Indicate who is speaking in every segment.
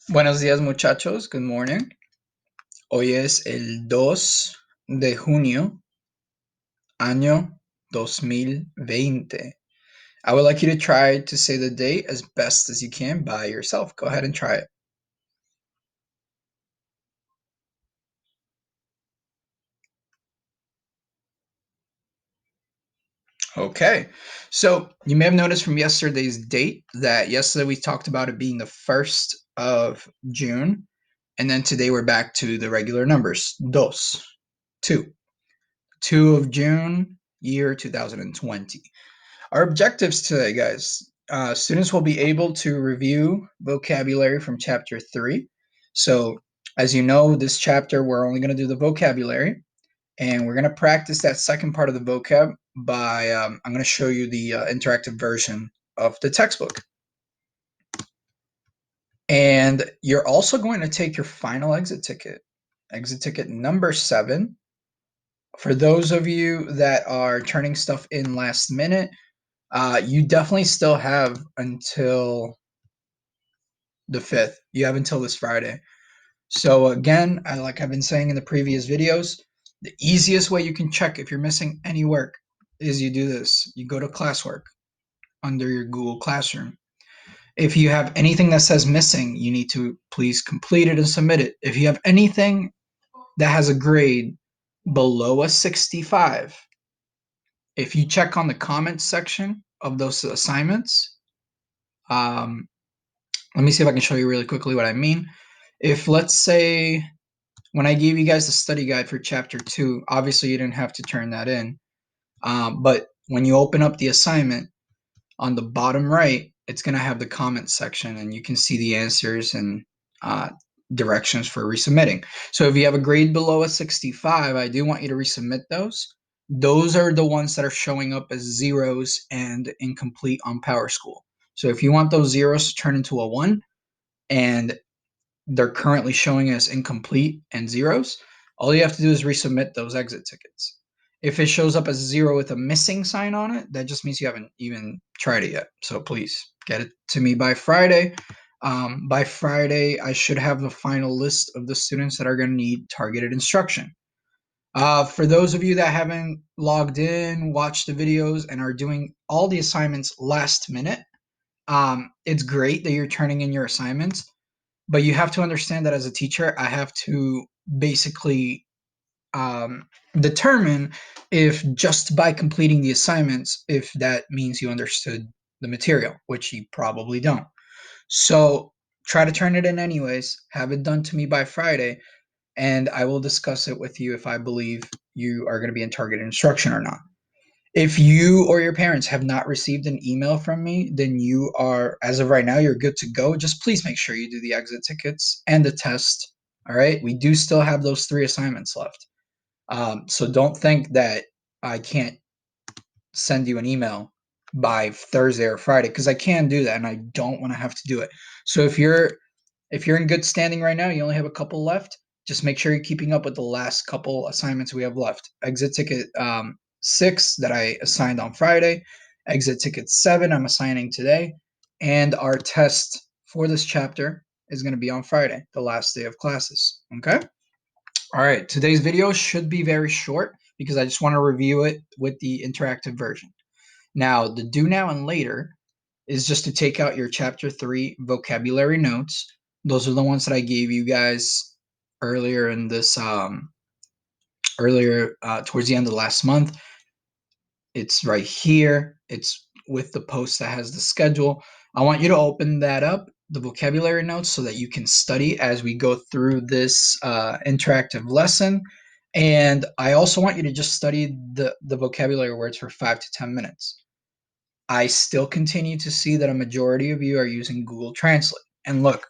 Speaker 1: Buenos días, muchachos. Good morning. Hoy es el 2 de junio, año 2020. I would like you to try to say the date as best as you can by yourself. Go ahead and try it. Okay. So you may have noticed from yesterday's date that yesterday we talked about it being the 1st of June. And then today we're back to the regular numbers. Dos. 2. 2 of June, year 2020. Our objectives today, guys. Students will be able to review vocabulary from chapter 3. So, as you know, this chapter we're only going to do the vocabulary, and we're going to practice that second part of the vocab by I'm going to show you the interactive version of the textbook. And you're also going to take your final exit ticket number 7. For those of you that are turning stuff in last minute, you definitely still have until the 5th. You have until this Friday. So again, like I've been saying in the previous videos, the easiest way you can check if you're missing any work is you do this. You go to classwork under your Google Classroom. If you have anything that says missing, you need to please complete it and submit it. If you have anything that has a grade below a 65, if you check on the comments section of those assignments, um, let me see if I can show you really quickly what I mean. If, let's say, when I gave you guys the study guide for chapter 2, obviously you didn't have to turn that in. But when you open up the assignment, on the bottom right, it's going to have the comments section, and you can see the answers and uh, directions for resubmitting. So if you have a grade below a 65, I do want you to resubmit those. Those are the ones that are showing up as zeros and incomplete on PowerSchool. So if you want those zeros to turn into a 1, and they're currently showing as incomplete and zeros, all you have to do is resubmit those exit tickets. If it shows up as 0 with a missing sign on it, that just means you haven't even tried it yet. So please get it to me by Friday. By Friday, I should have the final list of the students that are going to need targeted instruction. For those of you that haven't logged in, watched the videos, and are doing all the assignments last minute, it's great that you're turning in your assignments, but you have to understand that as a teacher, I have to basically determine if just by completing the assignments, if that means you understood the material, which you probably don't. So try to turn it in anyways, have it done to me by Friday, and I will discuss it with you if I believe you are going to be in targeted instruction or not. If you or your parents have not received an email from me, then you are, as of right now, you're good to go. Just please make sure you do the exit tickets and the test. All right. We do still have those 3 assignments left. So don't think that I can't send you an email by Thursday or Friday, because I can do that and I don't want to have to do it. So if you're in good standing right now, you only have a couple left. Just make sure you're keeping up with the last couple assignments we have left. Exit ticket 6 that I assigned on Friday. Exit ticket 7 I'm assigning today. And our test for this chapter is going to be on Friday, the last day of classes. Okay? All right. Today's video should be very short because I just want to review it with the interactive version. Now, the do now and later is just to take out your chapter 3 vocabulary notes. Those are the ones that I gave you guys earlier in this towards the end of last month. It's right here. It's with the post that has the schedule. I want you to open that up, the vocabulary notes, so that you can study as we go through this interactive lesson. And I also want you to just study the vocabulary words for 5 to 10 minutes. I still continue to see that a majority of you are using Google Translate. And look,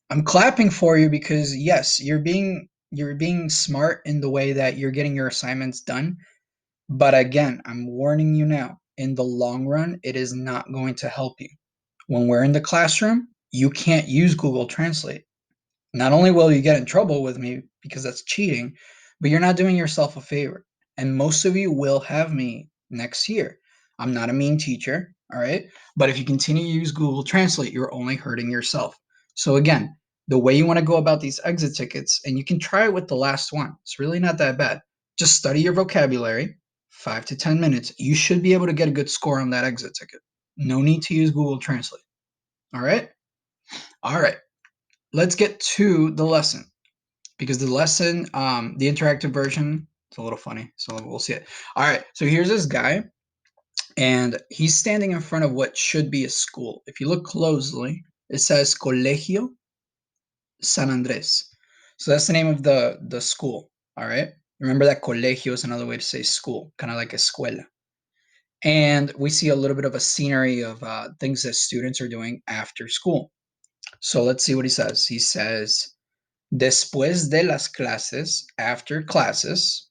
Speaker 1: I'm clapping for you because yes, you're being smart in the way that you're getting your assignments done. But again, I'm warning you now, in the long run, it is not going to help you. When we're in the classroom, you can't use Google Translate. Not only will you get in trouble with me because that's cheating, but you're not doing yourself a favor. And most of you will have me next year. I'm not a mean teacher. all right? But if you continue to use Google Translate, you're only hurting yourself. So again, the way you want to go about these exit tickets, and you can try it with the last one. It's really not that bad. Just study your vocabulary, 5 to 10 minutes. You should be able to get a good score on that exit ticket. No need to use Google Translate. All right? All right. Let's get to the lesson, because the lesson, the interactive version, it's a little funny. So we'll see it. All right. So here's this guy, and he's standing in front of what should be a school. If you look closely, it says Colegio San Andres. So that's the name of the school. All right. Remember that colegio is another way to say school, kind of like escuela. And we see a little bit of a scenery of things that students are doing after school. So let's see what he says. He says, Después de las clases, after classes,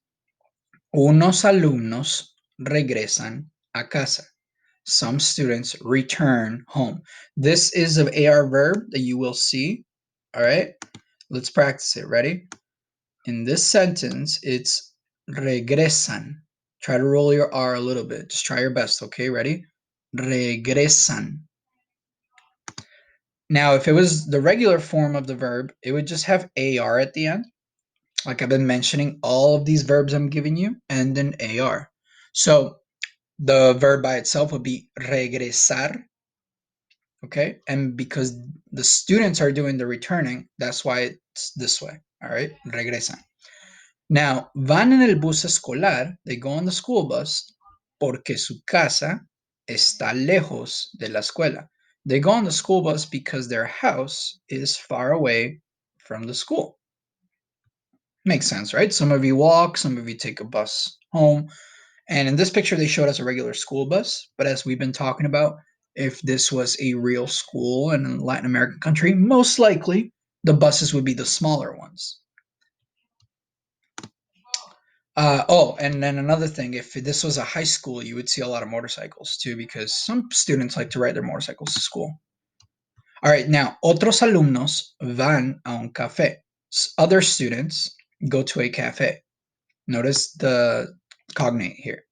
Speaker 1: unos alumnos regresan a casa. Some students return home. This is an AR verb that you will see. All right, let's practice it. Ready? In this sentence, it's regresan. Try to roll your R a little bit. Just try your best, okay? Ready? Regresan. Now, if it was the regular form of the verb, it would just have AR at the end. Like I've been mentioning, all of these verbs I'm giving you end in AR. So the verb by itself would be regresar, okay? And because the students are doing the returning, that's why it's this way, all right? Regresan. Now, van en el bus escolar, they go on the school bus, porque su casa está lejos de la escuela. They go on the school bus because their house is far away from the school. Makes sense, right? Some of you walk, some of you take a bus home. And in this picture, they showed us a regular school bus. But as we've been talking about, if this was a real school in a Latin American country, most likely the buses would be the smaller ones. Oh, and then another thing, if this was a high school, you would see a lot of motorcycles too, because some students like to ride their motorcycles to school. All right, now, otros alumnos van a un café. Other students go to a cafe. Notice the cognate here.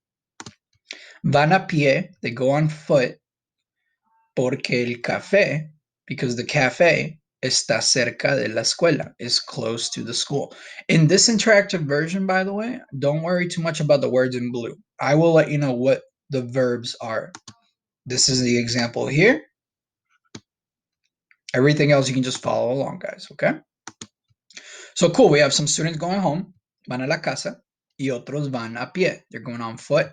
Speaker 1: Van a pie, they go on foot, porque el café, because the cafe está cerca de la escuela, is close to the school. In this interactive version, by the way, don't worry too much about the words in blue. I will let you know what the verbs are. This is the example here. Everything else you can just follow along, guys, okay? So cool, we have some students going home, van a la casa, y otros van a pie. They're going on foot,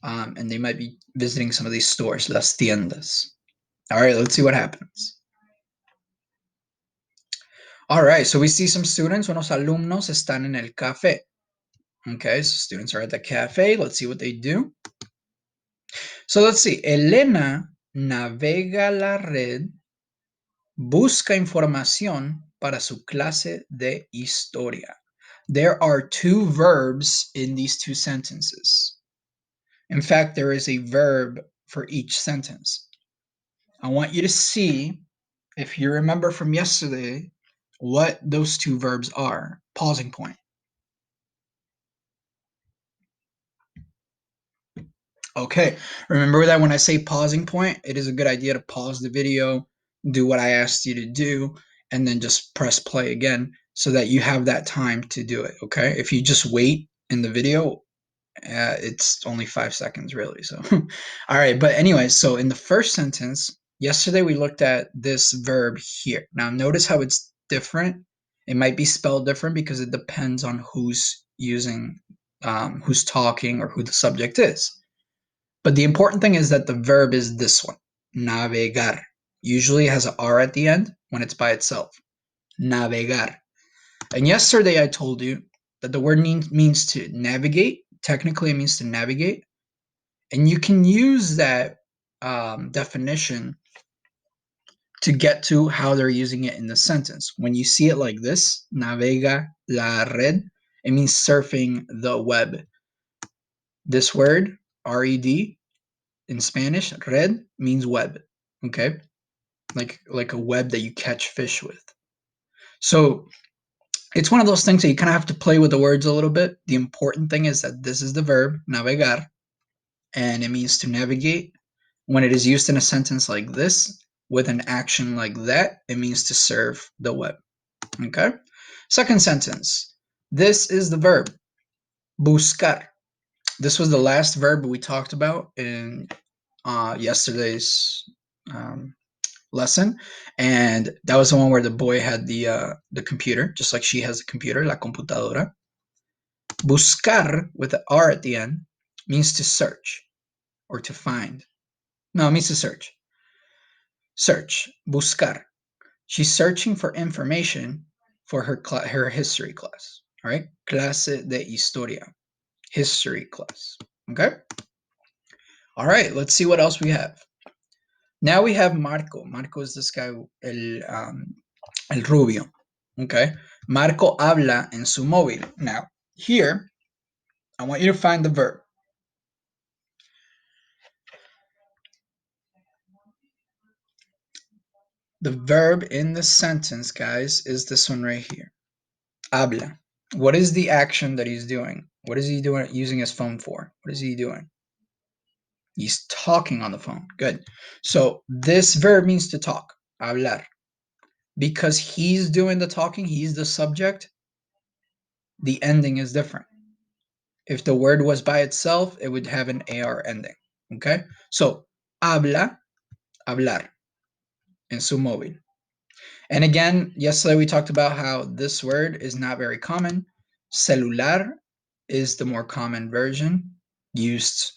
Speaker 1: and they might be visiting some of these stores, las tiendas. All right, let's see what happens. All right, so we see some students, unos alumnos están en el café. Okay, so students are at the cafe. Let's see what they do. So let's see. Elena navega la red, busca información para su clase de historia. There are two verbs in these two sentences. In fact, there is a verb for each sentence. I want you to see, if you remember from yesterday, what those two verbs are. Pausing point. Okay, remember that when I say pausing point, it is a good idea to pause the video, do what I asked you to do, and then just press play again so that you have that time to do it, okay? If you just wait in the video, it's only 5 seconds really, so. All right, but anyway, so in the first sentence, yesterday we looked at this verb here. Now notice how it's different. It might be spelled different because it depends on who's using, who's talking or who the subject is. But the important thing is that the verb is this one, navegar. Usually it has an R at the end when it's by itself. Navegar. And yesterday I told you that the word means to navigate. Technically, it means to navigate. And you can use that definition to get to how they're using it in the sentence. When you see it like this, navega la red, it means surfing the web. This word, R-E-D, in Spanish, red means web, okay? Like a web that you catch fish with. So it's one of those things that you kind of have to play with the words a little bit. The important thing is that this is the verb, navegar, and it means to navigate. When it is used in a sentence like this, with an action like that, it means to surf the web. Okay? Second sentence. This is the verb, buscar. This was the last verb we talked about in yesterday's um, lesson, and that was the one where the boy had the computer, just like she has a computer, la computadora. Buscar with the R at the end means to search or to find. No, it means to search. Search, buscar. She's searching for information for her history class. All right, clase de historia, history class. Okay. All right, let's see what else we have. Now we have Marco. Marco is this guy, el rubio. Okay. Marco habla en su móvil. Now, here, I want you to find the verb. The verb in the sentence, guys, is this one right here. Habla. What is the action that he's doing? What is he doing using his phone for? What is he doing? He's talking on the phone. Good. So this verb means to talk. Hablar. Because he's doing the talking, he's the subject, the ending is different. If the word was by itself, it would have an AR ending. Okay? So, habla, hablar, en su móvil. And again, yesterday we talked about how this word is not very common. Celular is the more common version used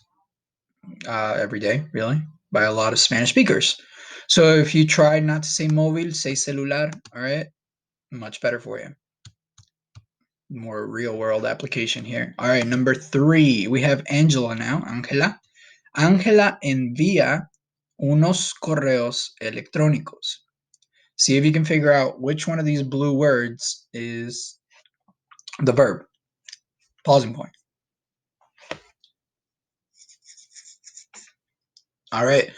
Speaker 1: every day, really, by a lot of Spanish speakers. So if you try not to say móvil, say celular, all right? Much better for you. More real world application here. All right, number 3, we have Angela now, Angela. Angela envía unos correos electrónicos. See if you can figure out which one of these blue words is the verb. Pausing point. All right.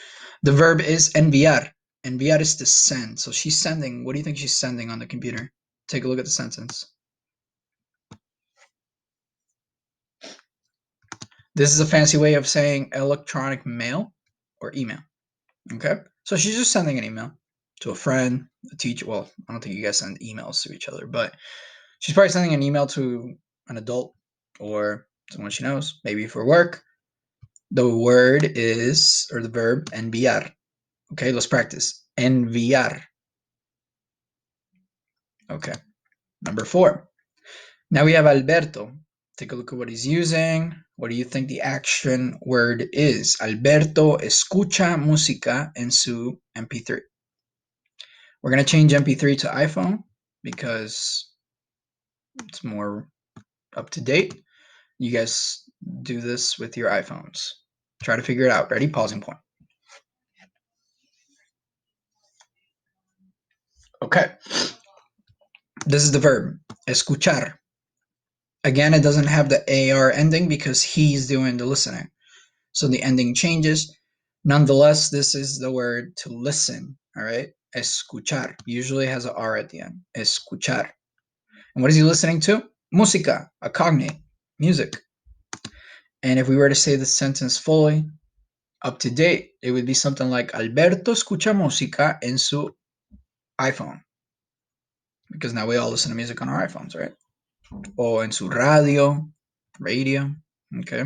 Speaker 1: The verb is enviar. Enviar is to send. So she's sending. What do you think she's sending on the computer? Take a look at the sentence. This is a fancy way of saying electronic mail or email. Okay. So she's just sending an email to a friend, a teacher. Well, I don't think you guys send emails to each other, but she's probably sending an email to an adult or someone she knows, maybe for work. The word is, or the verb, enviar. Okay, let's practice. Enviar. Okay, number 4. Now we have Alberto. Take a look at what he's using. What do you think the action word is? Alberto escucha música en su MP3. We're going to change MP3 to iPhone because it's more up to date. You guys do this with your iPhones. Try to figure it out. Ready? Pausing point. Okay. This is the verb, escuchar. Again, it doesn't have the AR ending because he's doing the listening. So the ending changes. Nonetheless, this is the word to listen, all right? Escuchar usually has an R at the end. Escuchar. And what is he listening to? Música, a cognate, music. And if we were to say the sentence fully, up to date, it would be something like Alberto escucha música en su iPhone. Because now we all listen to music on our iPhones, right? O en su radio. Okay.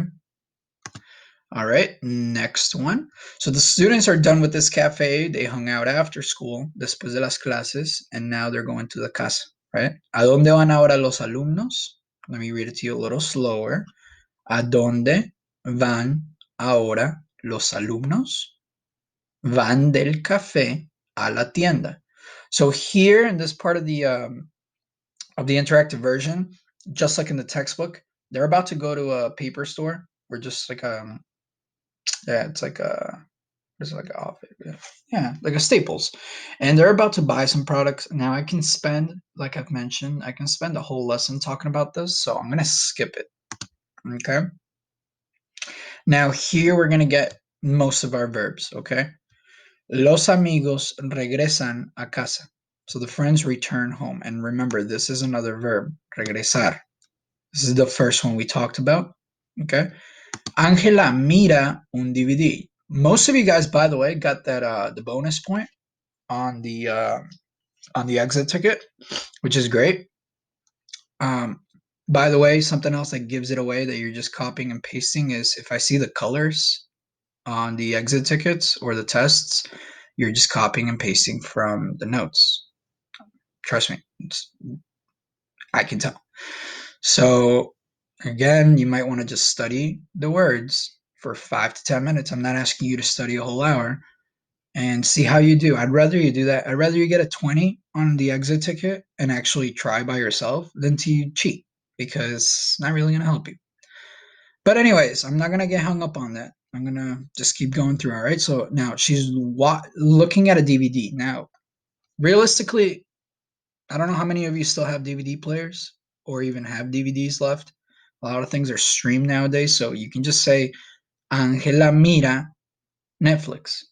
Speaker 1: All right, next one. So the students are done with this cafe. They hung out after school, después de las clases, and now they're going to the casa, right? ¿A dónde van ahora los alumnos? Let me read it to you a little slower. ¿A dónde van ahora los alumnos? Van del café a la tienda. So here in this part of the interactive version, just like in the textbook, they're about to go to a paper store. We're just like yeah, it's like like a Staples, and they're about to buy some products. Now I can spend, like I've mentioned, I can spend a whole lesson talking about this, so I'm gonna skip it. Okay. Now here we're gonna get most of our verbs. Okay. Los amigos regresan a casa. So the friends return home, and remember this is another verb, regresar. This is the first one we talked about. Okay. Ángela mira un DVD. Most of you guys, by the way, got that the bonus point on the exit ticket, which is great. Um, by the way, something else that gives it away that you're just copying and pasting is if I see the colors on the exit tickets or the tests, you're just copying and pasting from the notes. Trust me, I can tell. So again, you might want to just study the words for 5 to 10 minutes. I'm not asking you to study a whole hour and see how you do. I'd rather you do that. I'd rather you get a 20 on the exit ticket and actually try by yourself than to cheat because it's not really going to help you. But anyways, I'm not going to get hung up on that. I'm going to just keep going through. All right. So now she's looking at a DVD. Now, realistically, I don't know how many of you still have DVD players or even have DVDs left. A lot of things are streamed nowadays. So you can just say, Angela mira Netflix.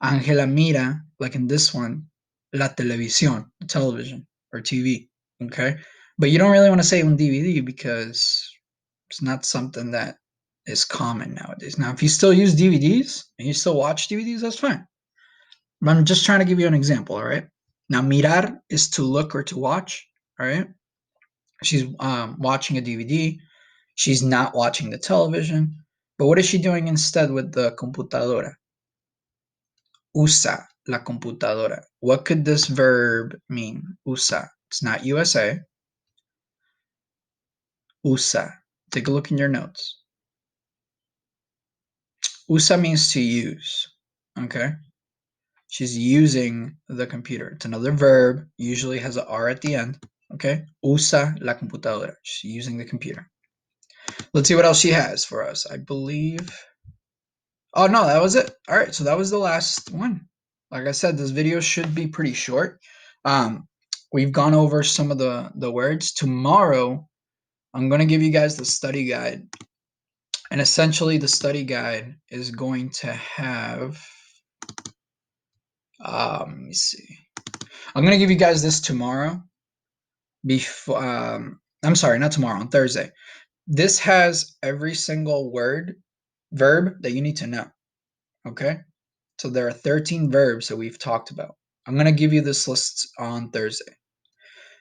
Speaker 1: Angela mira, like in this one, la televisión, television or TV. Okay. But you don't really want to say un DVD because it's not something that is common nowadays. Now, if you still use DVDs and you still watch DVDs, that's fine. But I'm just trying to give you an example. All right. Now, mirar is to look or to watch. All right. She's watching a DVD. She's not watching the television. But what is she doing instead with the computadora? Usa la computadora. What could this verb mean? Usa. It's not USA. Usa. Take a look in your notes. Usa means to use. Okay. She's using the computer. It's another verb. Usually has a R at the end. Okay. Usa la computadora. She's using the computer. Let's see what else she has for us. I believe. Oh no, that was it. All right, so that was the last one. Like I said, this video should be pretty short. Um, we've gone over some of the words. Tomorrow, I'm going to give you guys the study guide, and essentially, the study guide is going to have. Let me see. I'm going to give you guys this tomorrow. Before, I'm sorry, not tomorrow. On Thursday. This has every single verb that you need to know. Okay. So there are 13 verbs that we've talked about. I'm going to give you this list on Thursday.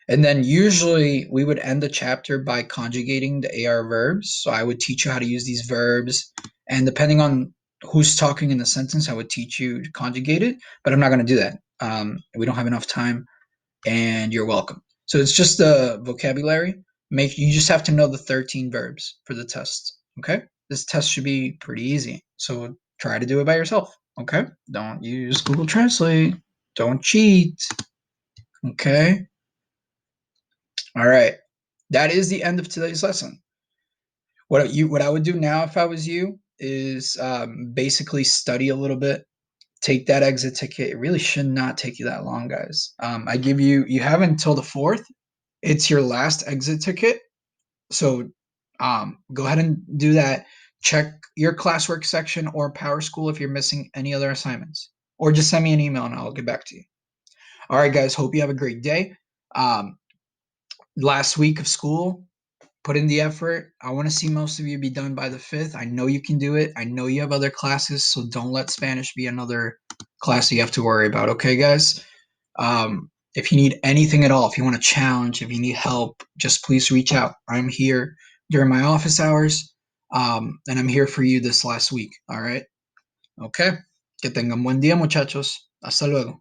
Speaker 1: And then usually we would end the chapter by conjugating the AR verbs. So I would teach you how to use these verbs. And depending on who's talking in the sentence, I would teach you to conjugate it. But I'm not going to do that. We don't have enough time. And you're welcome. So it's just the vocabulary. You just have to know the 13 verbs for the test. Okay? This test should be pretty easy. So try to do it by yourself. Okay? Don't use Google Translate. Don't cheat. Okay? All right. That is the end of today's lesson. What I would do now if I was you is basically study a little bit. Take that exit ticket. It really should not take you that long, guys. You have until the 4th. It's your last exit ticket. So go ahead and do that. Check your classwork section or Power School if you're missing any other assignments. Or just send me an email and I'll get back to you. All right, guys. Hope you have a great day. Last week of school, put in the effort. I want to see most of you be done by the 5th. I know you can do it. I know you have other classes, so don't let Spanish be another class you have to worry about. Okay, guys? If you need anything at all, if you want a challenge, if you need help, just please reach out. I'm here during my office hours, and I'm here for you this last week. All right? Okay. Que tengan buen día, muchachos. Hasta luego.